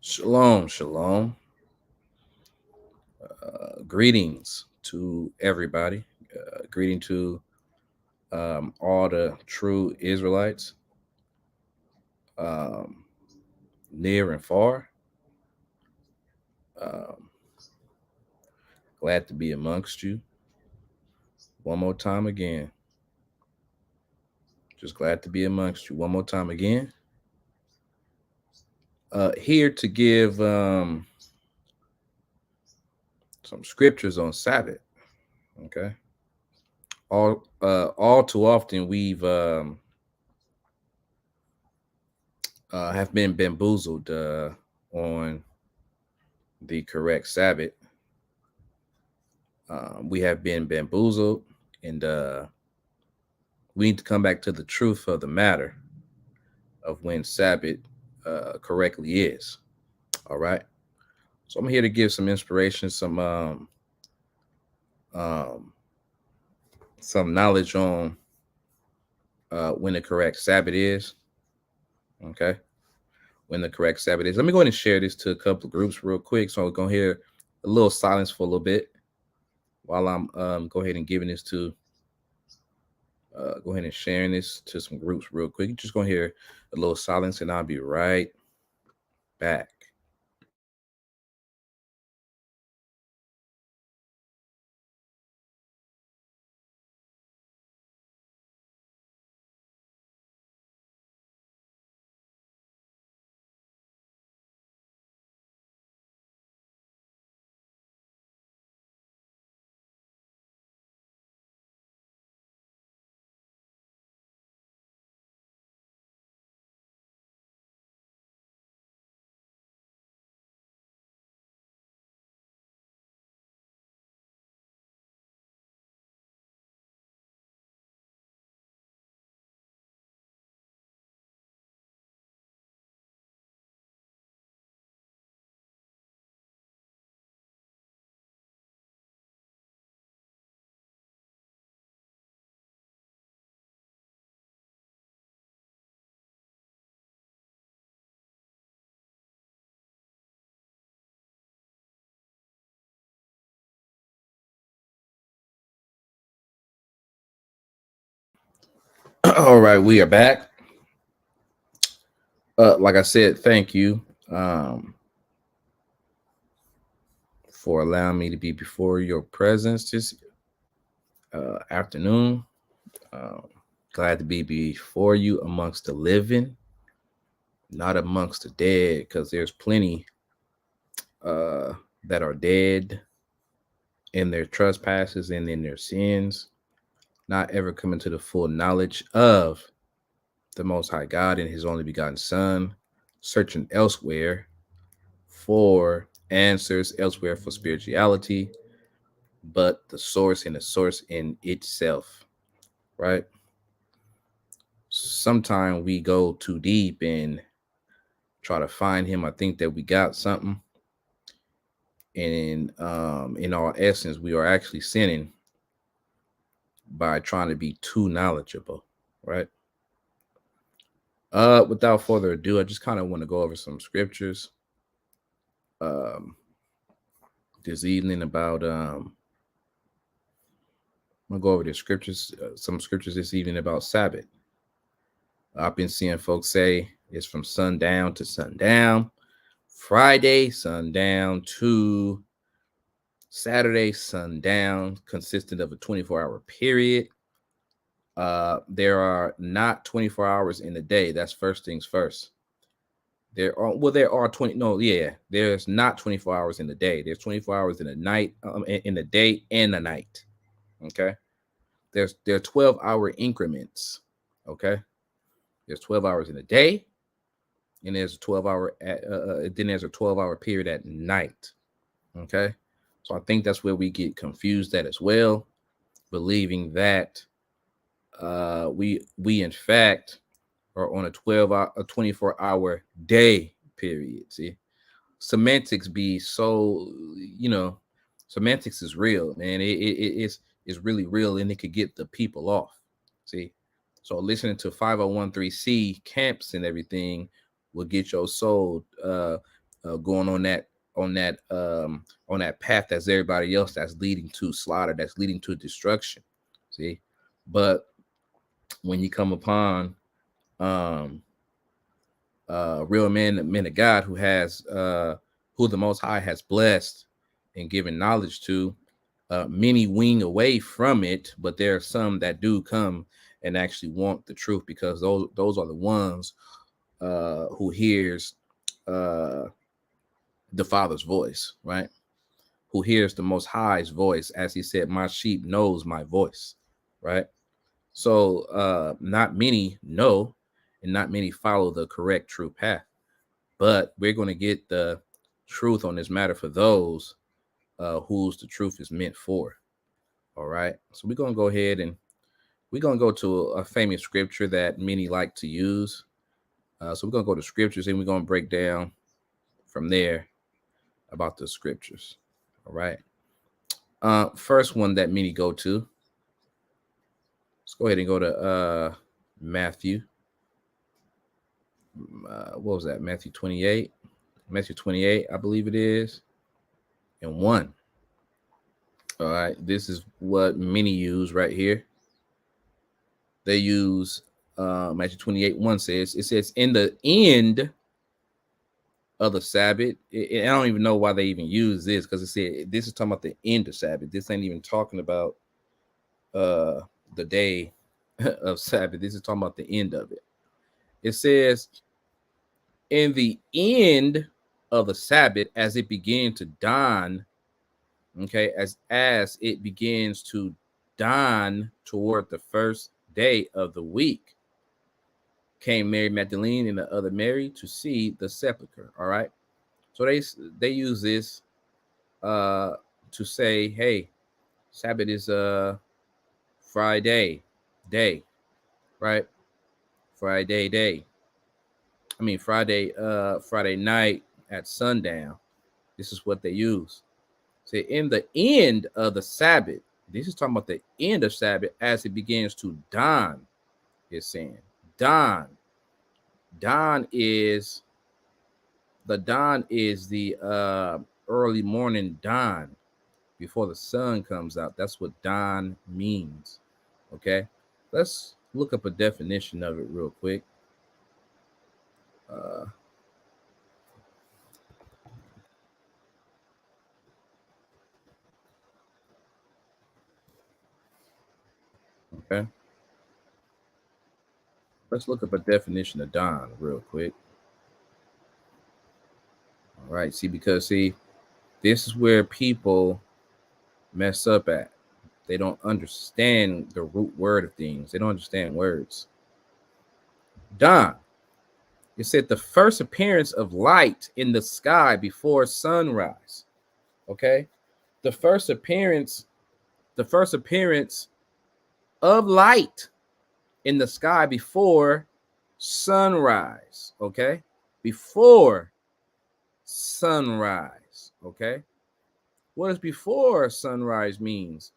Shalom, shalom. Greetings to everybody. Greeting to all the true Israelites, um, near and far. Um, Glad to be amongst you one more time again. Just glad to be amongst you one more time again. Here to give some scriptures on Sabbath. Okay. All too often we've have been bamboozled on the correct Sabbath. We have been bamboozled, and we need to come back to the truth of the matter of when Sabbath correctly is. All right. So I'm here to give some inspiration, um, some knowledge on when the correct Sabbath is. Okay. When the correct Sabbath is. Let me go ahead and share this to a couple of groups real quick. So we're going to hear a little silence for a little bit while I'm go ahead and giving this to go ahead and sharing this to some groups real quick. You're just gonna hear a little silence, and I'll be right back. All right, we are back. Like I said, thank you um, for allowing me to be before your presence this afternoon. Um, Glad to be before you amongst the living, not amongst the dead, because there's plenty uh, that are dead in their trespasses and in their sins, not ever coming to the full knowledge of the Most High God and His only begotten Son, searching elsewhere for answers, elsewhere for spirituality, but the source and the source in itself, right? Sometimes we go too deep and try to find Him. I think that we got something, and in our essence, we are actually sinning by trying to be too knowledgeable, right? Without further ado, I just kind of want to go over some scriptures um this evening about I'm gonna go over the scriptures, some scriptures this evening about Sabbath. I've been seeing folks say it's from sundown to sundown, Friday sundown to Saturday sundown, consistent of a 24-hour period. There are not 24 hours in a day. That's first things first. There are 20. No, yeah, there's not 24 hours in the day. There's 24 hours in the night, in the day and the night. Okay, there are 12-hour increments. Okay, there's 12 hours in a day, and there's a 12-hour. Then there's a 12-hour period at night. Okay, so I think that's where we get confused at as well, believing that we in fact are on a 12 hour, a 24-hour day period. See, semantics be so, you know, semantics is real, man. It's really real, and it could get the people off. See, so listening to 5013C camps and everything will get your soul going on that path that's everybody else, that's leading to slaughter, that's leading to destruction. See, but when you come upon real men of God who who the Most High has blessed and given knowledge to, many wing away from it, but there are some that do come and actually want the truth, because those are the ones who hears the Father's voice, right? Who hears the Most High's voice, as He said, "My sheep knows my voice," right? So not many know, and not many follow the correct true path. But we're going to get the truth on this matter for those whose the truth is meant for. All right. So we're going to go ahead and we're going to go to a famous scripture that many like to use. So we're going to go to scriptures, and we're going to break down from there about the scriptures. All right. First one that many go to. Let's go ahead and go to Matthew. What was that? Matthew 28. Matthew 28, I believe it is. And 1. All right. This is what many use right here. They use Matthew 28, 1 says, it says, "In the end of the Sabbath." I don't even know why they even use this, because it said this is talking about the end of Sabbath. This ain't even talking about the day of Sabbath. This is talking about the end of it. It says, "In the end of the Sabbath, as it began to dawn," okay, as it begins to dawn toward the first day of the week, "came Mary Magdalene and the other Mary to see the sepulcher." All right. So they use this to say, hey, Sabbath is Friday day, right? Friday day. I mean Friday night at sundown. This is what they use. Say, "In the end of the Sabbath." This is talking about the end of Sabbath as it begins to dawn. It's saying dawn. Dawn is the early morning dawn before the sun comes out. That's what dawn means. Okay, let's look up a definition of it real quick. Okay, let's look up a definition of dawn real quick. All right, because this is where people mess up at. They don't understand the root word of things. They don't understand words. Dawn. It said the first appearance of light in the sky before sunrise. Okay, the first appearance of light in the sky before sunrise. Okay, before sunrise. Okay, what does before sunrise means?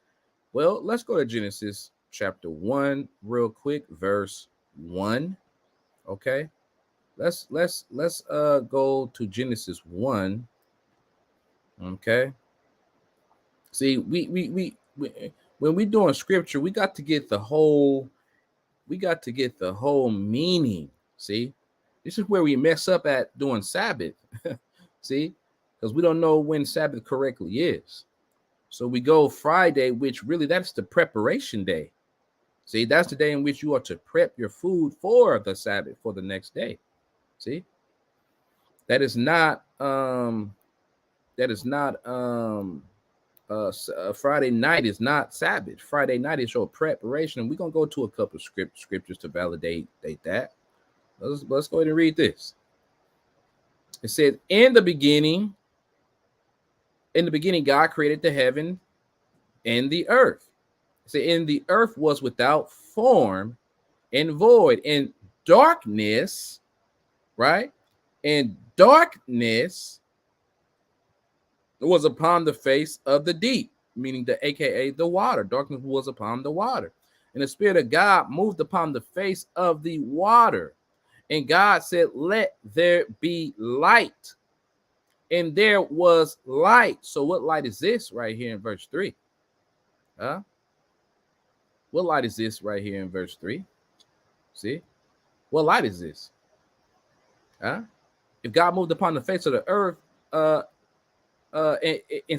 Well, let's go to Genesis chapter 1 real quick, verse 1. Okay, let's go to Genesis 1. Okay, see, we when we doing scripture, we got to get the whole meaning. See, this is where we mess up at doing Sabbath. See, because we don't know when Sabbath correctly is. So we go Friday, which really that's the preparation day. See, that's the day in which you are to prep your food for the Sabbath for the next day. See, that is not Friday night is not Sabbath. Friday night is your preparation. We're gonna go to a couple of scriptures to validate that. Let's go ahead and read this. It said, in the beginning, God created the heaven and the earth. It said, and the earth was without form and void, and darkness, right? And darkness was upon the face of the deep, meaning the AKA the water. Darkness was upon the water. And the Spirit of God moved upon the face of the water. And God said, let there be light. and there was light. So what light is this right here in verse 3? Huh? What light is this right here in verse 3? See? What light is this? Huh? If God moved upon the face of the earth and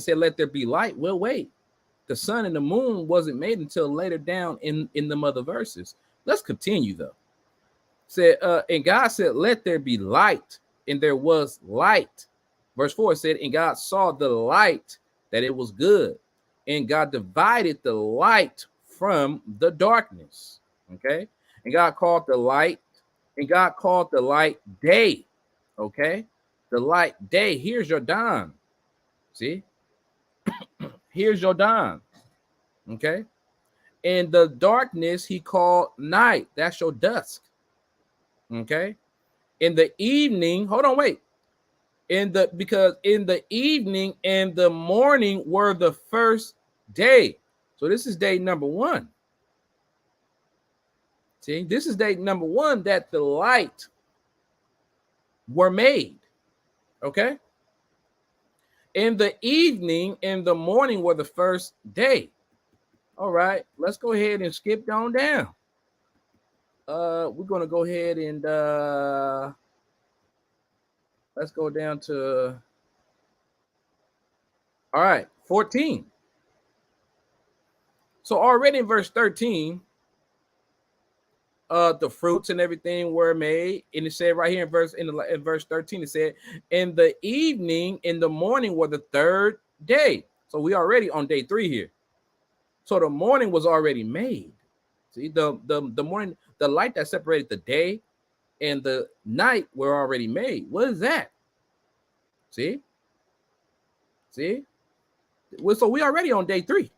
said, let there be light, well, wait. The sun and the moon wasn't made until later down in the other verses. Let's continue, though. Said, and God said, let there be light, and there was light. Verse 4 said, and God saw the light, that it was good. And God divided the light from the darkness. Okay. And God called the light day. Okay. The light day. Here's your dawn. See? Here's your dawn. Okay. And the darkness he called night. That's your dusk. Okay. In the evening, hold on, wait. Because in the evening and the morning were the first day. So this is day number 1. See, this is day number 1 that the light were made. Okay. In the evening and the morning were the first day. All right, let's go ahead and skip on down. We're going to go ahead and let's go down to, all right, 14. So already in verse 13, the fruits and everything were made, and it said right here in verse 13, it said, in the evening, in the morning were the third day. So we already on day 3 here. So the morning was already made. See, the morning, the light that separated the day and the night were already made. What is that? See? Well, so we already on day 3.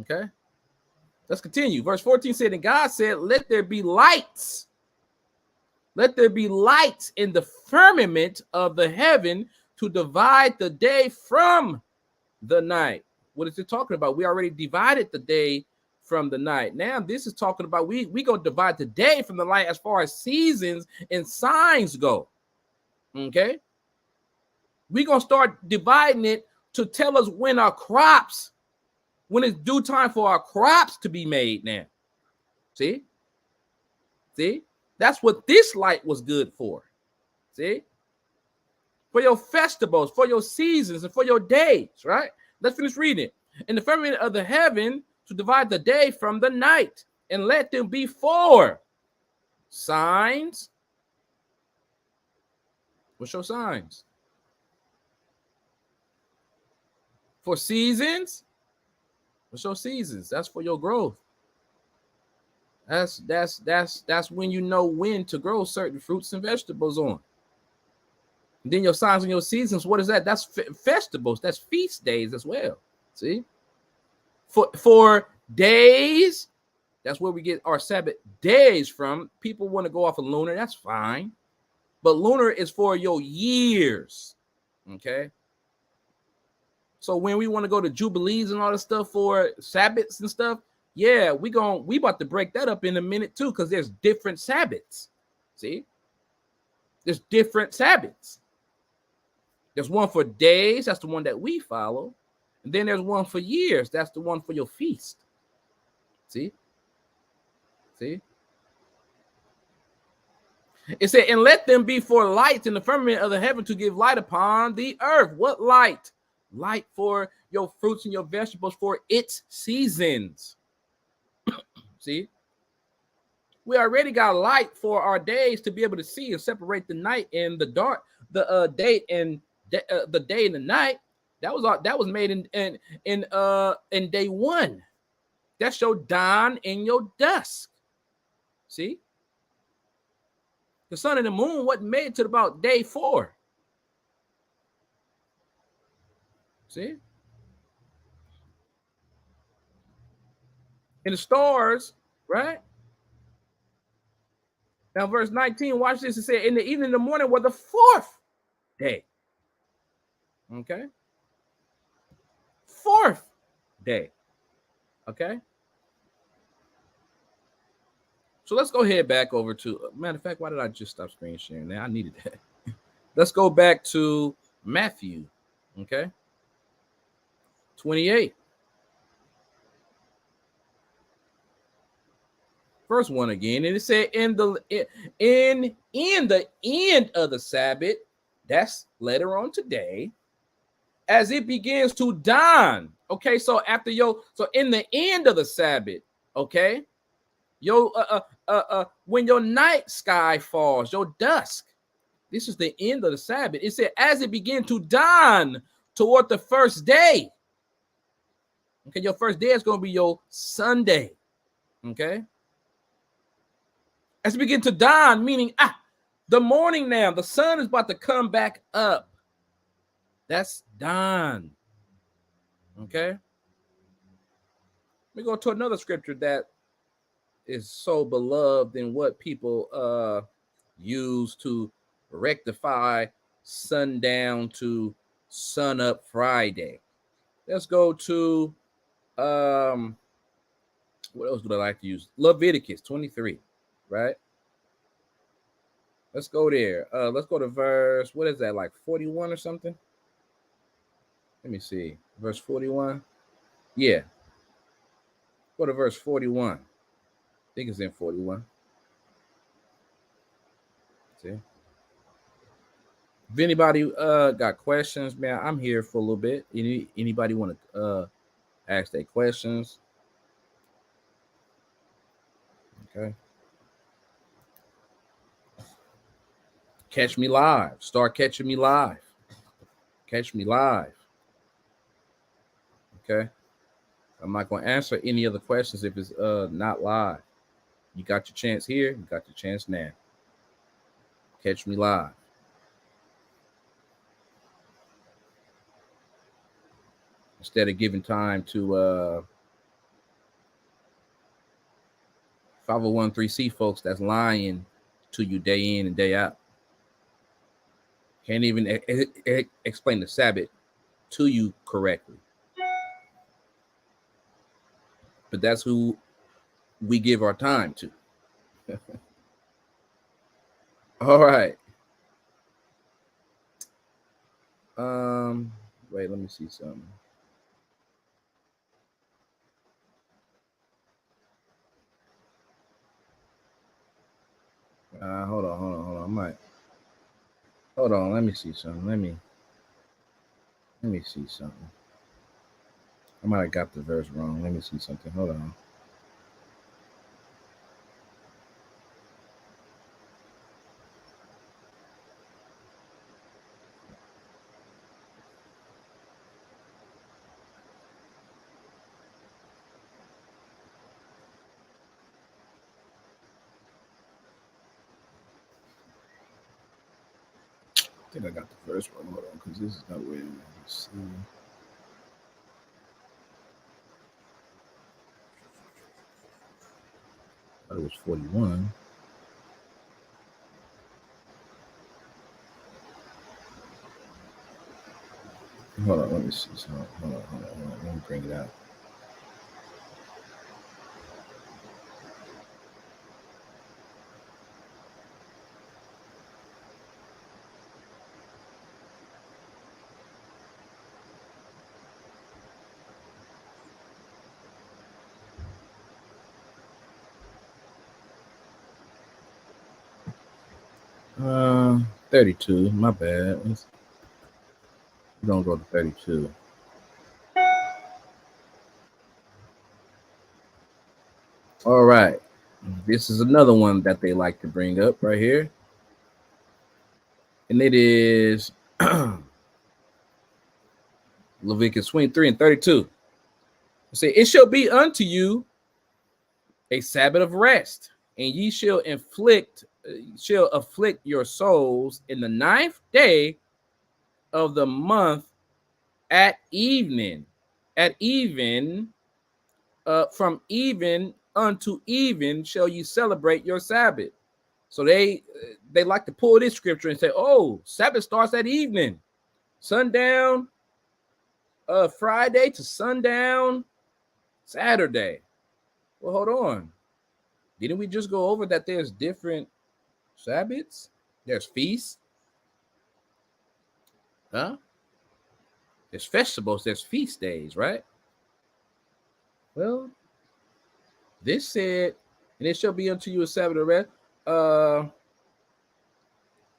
Okay. Let's continue. Verse 14 said, and God said, let there be lights. Let there be lights in the firmament of the heaven to divide the day from the night. What is it talking about? We already divided the day from the night. Now this is talking about we gonna divide the day from the light as far as seasons and signs go. Okay. We're gonna start dividing it to tell us when it's due time for our crops to be made now. See? That's what this light was good for. See? For your festivals, for your seasons, and for your days, right? Let's finish reading it. In the firmament of the heaven to divide the day from the night, and let them be for signs. What's your signs? For seasons. What's your seasons? That's for your growth. That's when you know when to grow certain fruits and vegetables on. And then your signs and your seasons, what is that? That's festivals. That's feast days as well. See? For days, that's where we get our Sabbath days from. People want to go off of lunar. That's fine. But lunar is for your years. Okay? So when we want to go to Jubilees and all this stuff for Sabbaths and stuff, yeah, we about to break that up in a minute too, because there's different Sabbaths. See? There's different Sabbaths. There's one for days. That's the one that we follow. And then there's one for years. That's the one for your feast. See? It said, and let them be for lights in the firmament of the heaven to give light upon the earth. What light? Light for your fruits and your vegetables for its seasons. See? We already got light for our days to be able to see and separate the night and the dark, the day and the day and the night. That was made in day 1. That's your dawn and your dusk. See? The sun and the moon wasn't made till about day 4. See? And the stars, right? Now, verse 19, watch this. It said, in the evening and the morning were the 4th day. Okay? 4th day. Okay? So let's go ahead back over to, matter of fact, why did I just stop screen sharing? Now I needed that. Let's go back to Matthew, okay? 28. First one again, and it said in the end of the Sabbath, that's later on today, as it begins to dawn. Okay, so so in the end of the Sabbath, okay, when your night sky falls, your dusk. This is the end of the Sabbath. It said as it began to dawn toward the first day. Okay, your first day is going to be your Sunday. Okay, as it begin to dawn, meaning the morning now, the sun is about to come back up. That's dawn. Okay, let me go to another scripture that is so beloved and what people use to rectify sundown to sun up Friday. Let's go to what else do I like to use? Leviticus 23, right? Let's go there. Let's go to verse, what is that, like 41 or something? Let me see. Verse 41. Yeah. Go to verse 41. I think it's in 41. See? If anybody got questions, man, I'm here for a little bit. Anybody want to ask their questions? Okay. Catch me live. Start catching me live. Catch me live. Okay. I'm not going to answer any other questions if it's not live. You got your chance here. You got your chance now. Catch me live. Instead of giving time to 501(c) folks that's lying to you day in and day out. Can't even explain the Sabbath to you correctly. But that's who we give our time to. All right. Wait, let me see something. Hold on. Hold on. Let me see something. Let me see something. I might have got the verse wrong. Let me see something. Hold on. I think I got the first one. Hold on, because this is not where you see. I thought it was 41. Hold on, let me see. Hold on. Let me bring it out. Uh, 32. My bad. We're gonna go to 32. All right. This is another one that they like to bring up right here. And it is Leviticus 23 and 32. It say, it shall be unto you a Sabbath of rest, and ye shall afflict your souls in the 9th day of the month at evening. At even, from even unto even shall you celebrate your Sabbath. So they like to pull this scripture and say, oh, Sabbath starts at evening, sundown Friday to sundown Saturday. Well, hold on. Didn't we just go over that there's different Sabbaths? There's feasts. Huh? There's festivals, there's feast days, right? Well, this said, and it shall be unto you a Sabbath of rest.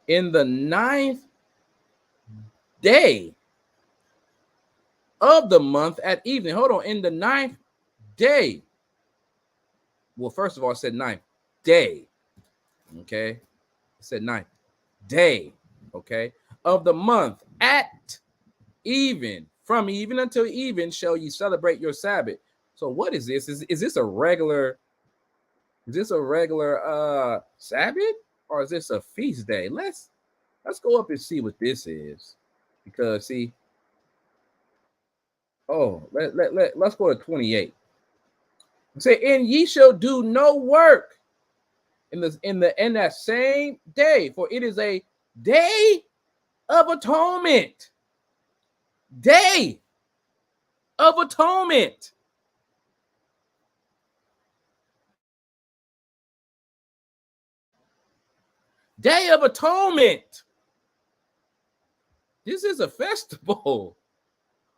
In the 9th day of the month at evening. Hold on. In the 9th day. Well, first of all, it said 9th day. Okay. It said 9th day. Okay. Of the month at even. From even until even shall you celebrate your Sabbath. So what is this? Is this a regular? Is this a regular Sabbath, or is this a feast day? Let's go up and see what this is. Because see, let's go to 28. Say, and ye shall do no work in that same day, for it is a day of atonement. Day of atonement. Day of atonement. This is a festival.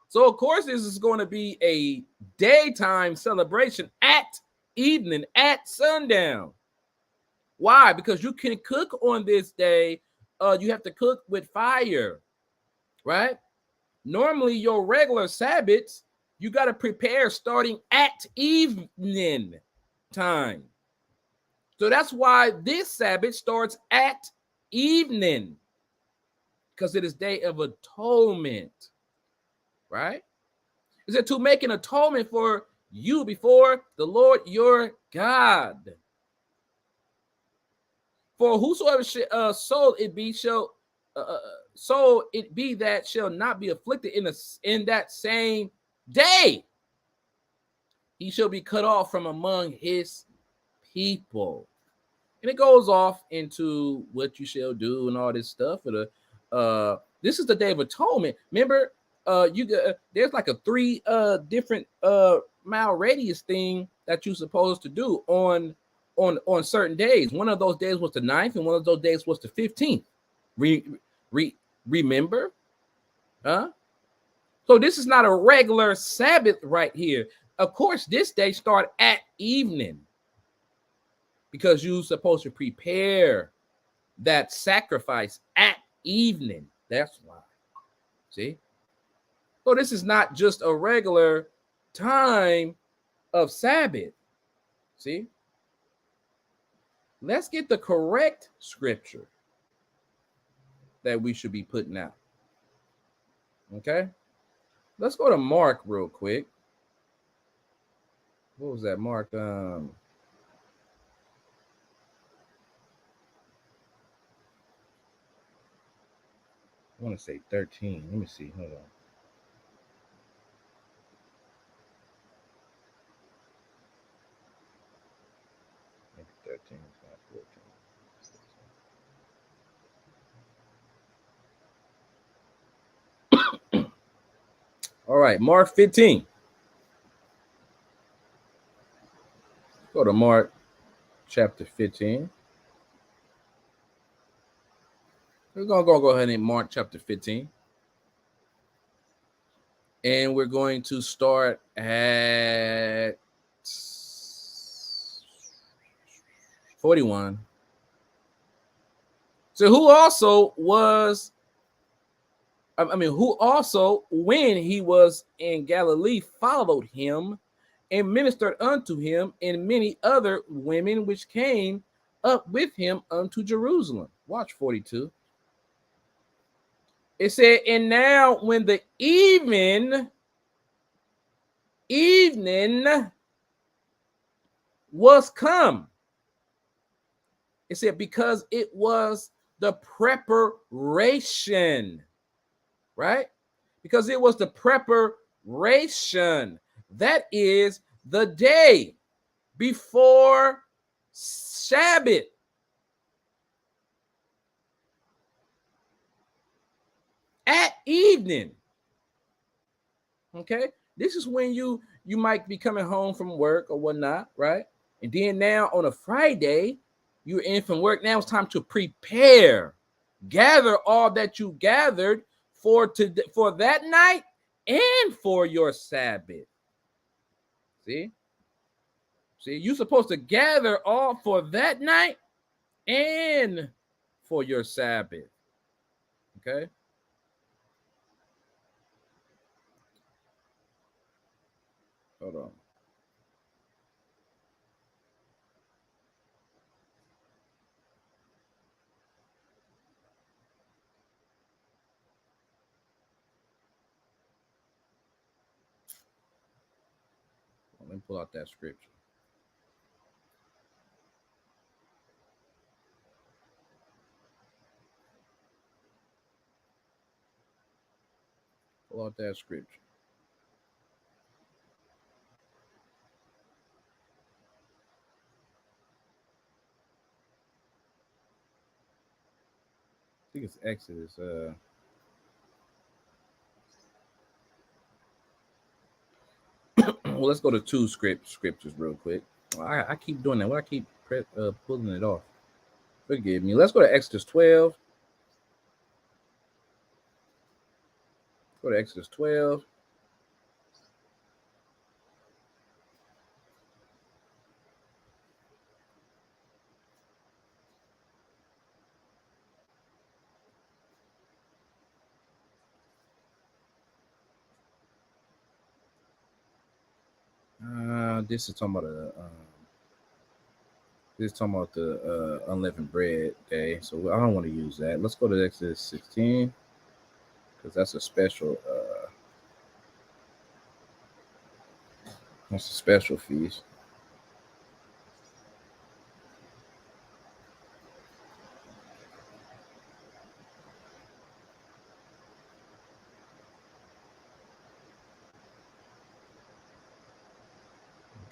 So, of course, this is going to be a daytime celebration at evening, at sundown. Why? Because you can cook on this day. You have to cook with fire, right? Normally, your regular Sabbaths, you got to prepare starting at evening time. So that's why this Sabbath starts at evening, because it is Day of Atonement, right? It said to make an atonement for you before the Lord your God. For whosoever soul it be shall soul it be that shall not be afflicted in that same day, he shall be cut off from among his people. And it goes off into what you shall do and all this stuff. This is the Day of Atonement. Remember, there's like a 3 different mile radius thing that you're supposed to do on certain days. One of those days was the 9th, and one of those days was the 15th. Remember? Huh? So this is not a regular Sabbath right here. Of course, this day start at evening, because you're supposed to prepare that sacrifice at evening. That's why. See? So this is not just a regular time of Sabbath. See? Let's get the correct scripture that we should be putting out. Okay? Let's go to Mark real quick. What was that? Mark I want to say 13. Let me see. Hold on. Maybe 13, 14. All right, Mark 15. Go to Mark chapter 15. We're going to go ahead and Mark chapter 15. And we're going to start at 41. So who also, when he was in Galilee, followed him and ministered unto him, and many other women which came up with him unto Jerusalem. Watch 42. It said, and now when the evening was come, it said, because it was the preparation, right? Because it was the preparation. That is the day before Sabbath. At evening. Okay, this is when you might be coming home from work or whatnot, right? And then now on a Friday, you're in from work. Now it's time to prepare, gather all that you gathered for that night and for your Sabbath. See, you're supposed to gather all for that night and for your Sabbath. Okay. Hold on. Let me pull out that scripture. Pull out that scripture. I think it's Exodus. Well, let's go to two scriptures real quick. I keep doing that. Why I keep pulling it off? Forgive me. Let's go to Exodus 12. Go to Exodus 12. This is talking about the unleavened bread day. So I don't want to use that. Let's go to Exodus 16 because that's a special. That's a special feast.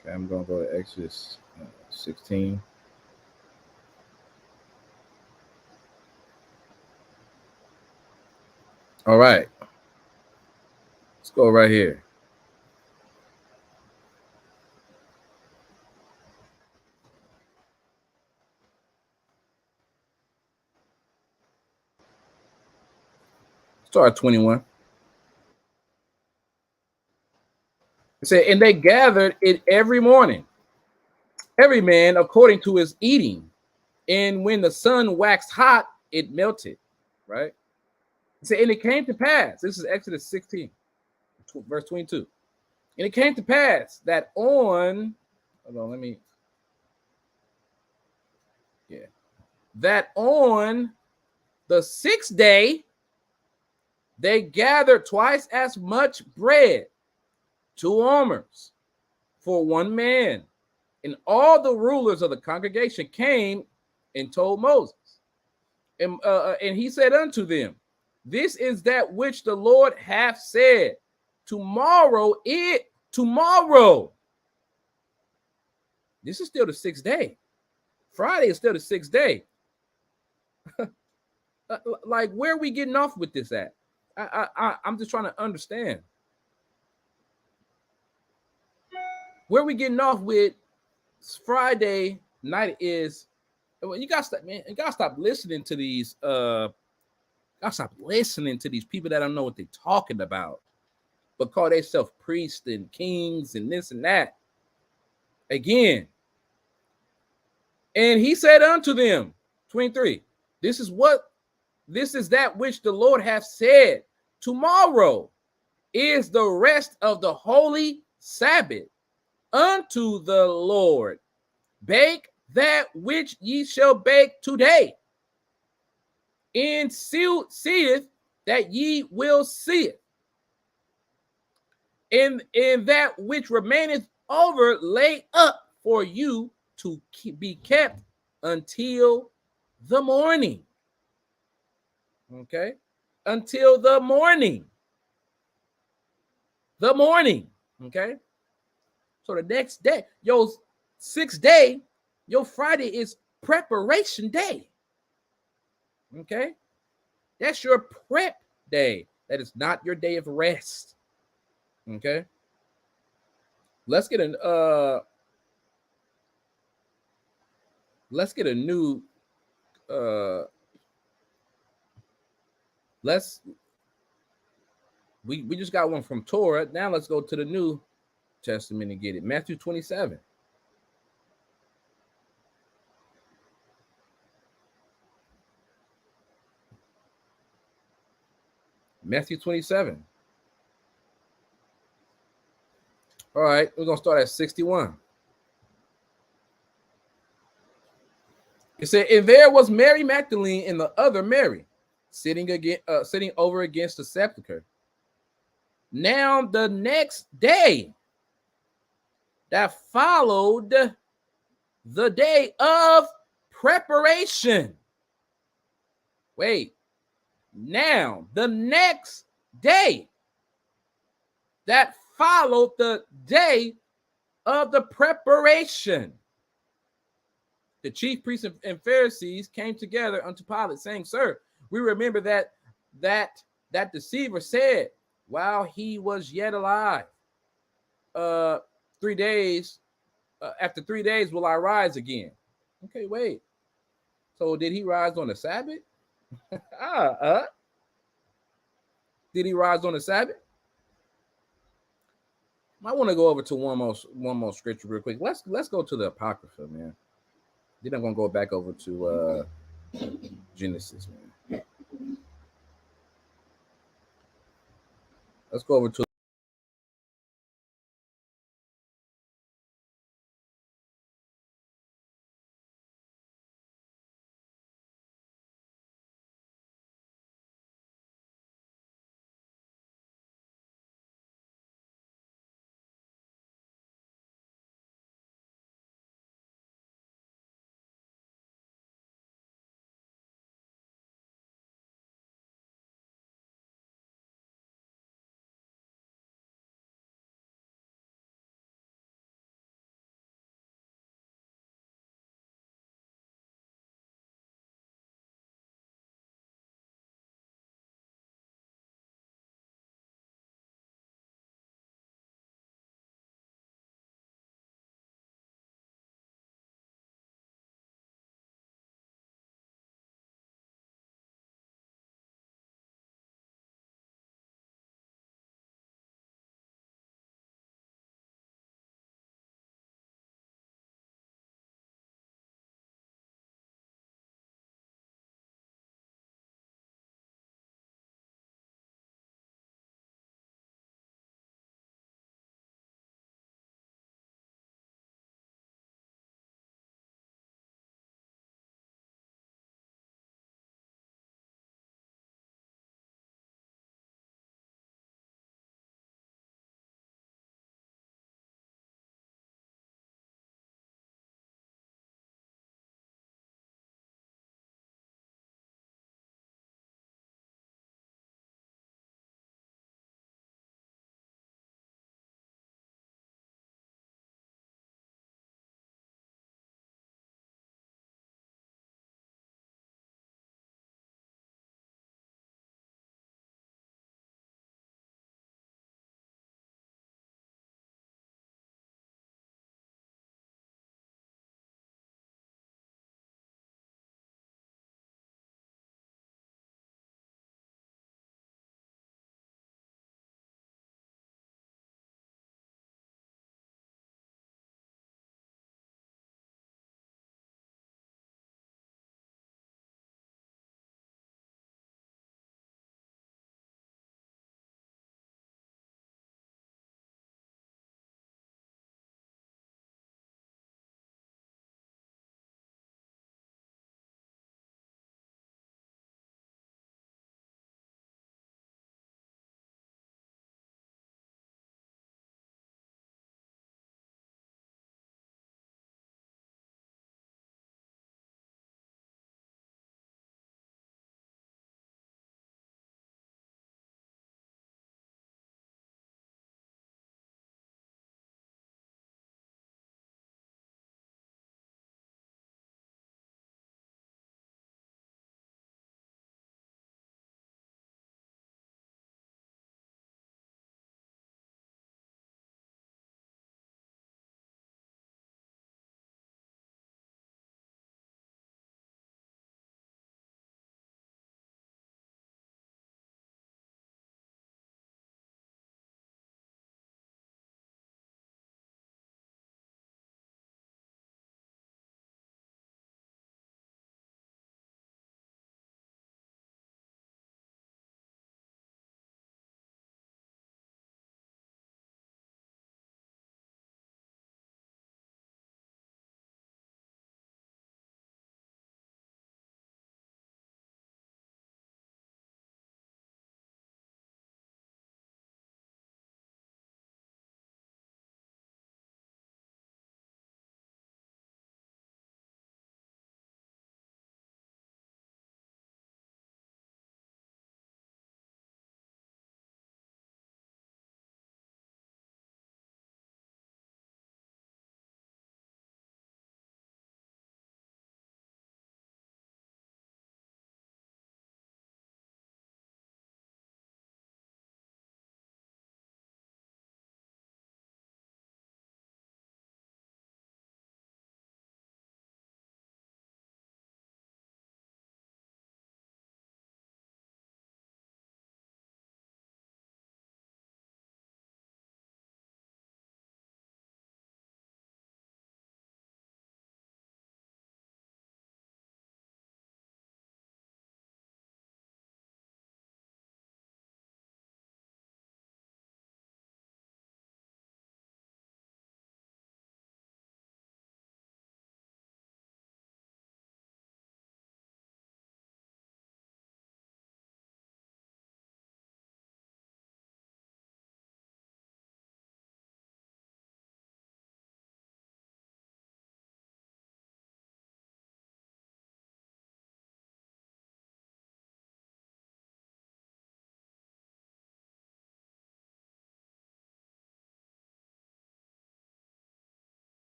Okay, I'm gonna go to Exodus 16. All right, let's go right here. Start at 21. It said, and they gathered it every morning, every man according to his eating. And when the sun waxed hot, it melted. Right? It said, and it came to pass. This is Exodus 16, verse 22. And it came to pass that on, hold on, let me, yeah, that on the sixth day, they gathered twice as much bread, 2 omers for one man. And all the rulers of the congregation came and told Moses. And he said unto them, this is that which the Lord hath said. Tomorrow. This is still the 6th day. Friday is still the 6th day. Like, where are we getting off with this at? I'm just trying to understand. Where are we getting off with Friday night is, you gotta stop, man. You gotta stop listening to these. Gotta stop listening to these people that don't know what they're talking about, but call themselves priests and kings and this and that. Again, and he said unto them, 23. This is that which the Lord hath said. Tomorrow is the rest of the holy Sabbath unto the Lord. Bake that which ye shall bake today, and seeth that ye will see it. And that which remaineth over lay up for you to be kept until the morning. Okay? Until the morning. The morning. Okay? So the next day, your 6th day, your Friday is preparation day. Okay? That's your prep day. That is not your day of rest. Okay? Let's get a new let's We just got one from Torah. Now let's go to the New Testament and get it. Matthew 27. Matthew 27. All right, we're going to start at 61. It said, and there was Mary Magdalene and the other Mary sitting over against the sepulchre. Now the next day that followed the day of preparation. Wait, now the next day that followed the day of the preparation. The chief priests and Pharisees came together unto Pilate, saying, Sir, we remember that deceiver said while he was yet alive, 3 days, after 3 days will I rise again. Okay, wait. So did he rise on the Sabbath? Did he rise on the Sabbath? I want to go over to one more scripture real quick. Let's go to the Apocrypha, man. Then I'm gonna go back over to Genesis, man. Let's go over to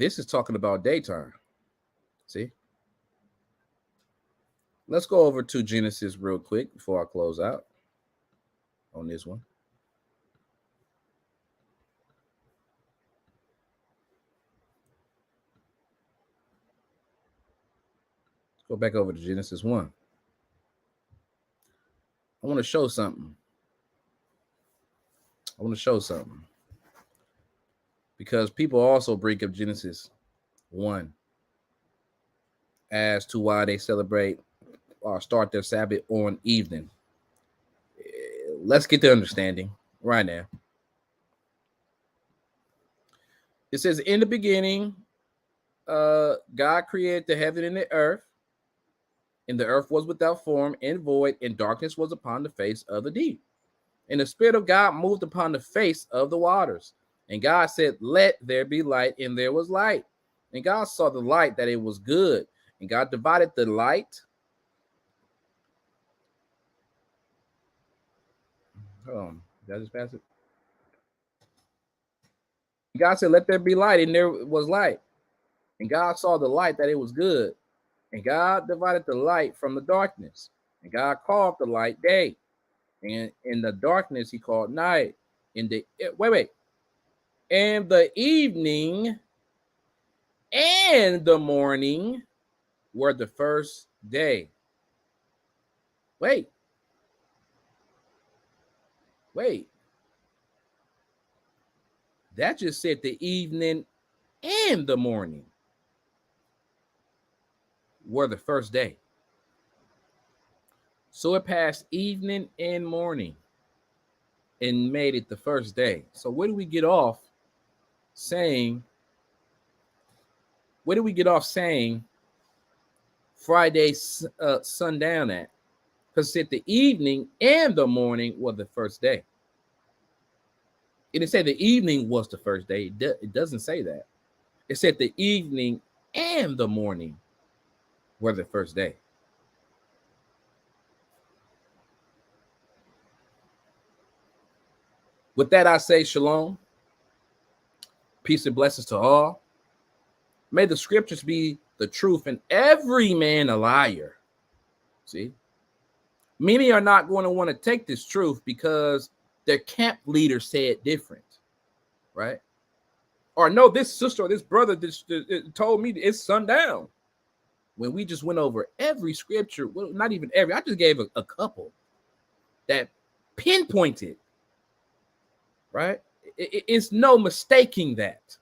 This is talking about daytime. See? Let's go over to Genesis real quick before I close out on this one. Go back over to Genesis 1. I want to show something. Because people also bring up Genesis 1 as to why they celebrate or start their Sabbath on evening. Let's get the understanding right now. It says, in the beginning, God created the heaven and the earth, and the earth was without form and void, and darkness was upon the face of the deep. And the Spirit of God moved upon the face of the waters. And God said, let there be light, and there was light. And God saw the light, that it was good. And God divided the light. Hold on. Did I just pass it? God said, let there be light, and there was light. And God saw the light, that it was good. And God divided the light from the darkness. And God called the light day. And in the darkness, he called night. And the evening and the morning were the first day. Wait. That just said the evening and the morning were the first day. So it passed evening and morning and made it the first day. So where do we get off saying Friday sundown at? Because it said the evening and the morning were the first day. It didn't say the evening was the first day. It doesn't say that. It said the evening and the morning were the first day. With that, I say shalom. Peace and blessings to all. May the scriptures be the truth and every man a liar. See? Many are not going to want to take this truth because their camp leader said different, right? Or no, this sister or this brother told me it's sundown. When we just went over every scripture, well, not even every, I just gave a couple that pinpointed, right? It's no mistaking that,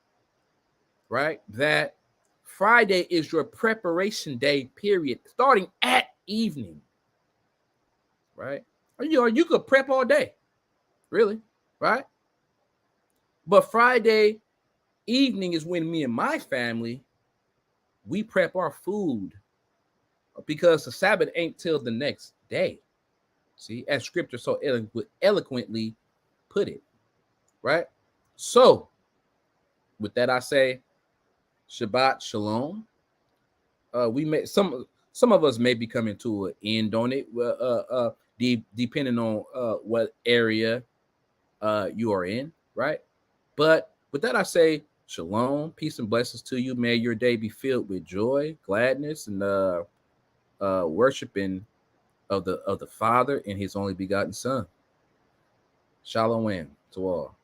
right? That Friday is your preparation day, period, starting at evening, right? Or you could prep all day, really, right? But Friday evening is when me and my family, we prep our food because the Sabbath ain't till the next day. See, as scripture so eloquently put it, right? So with that, I say Shabbat Shalom. We may some of us may be coming to an end on it, depending on what area you are in, right? But with that, I say shalom, peace and blessings to you. May your day be filled with joy, gladness, and worshiping of the Father and His only begotten Son. Shalom to all.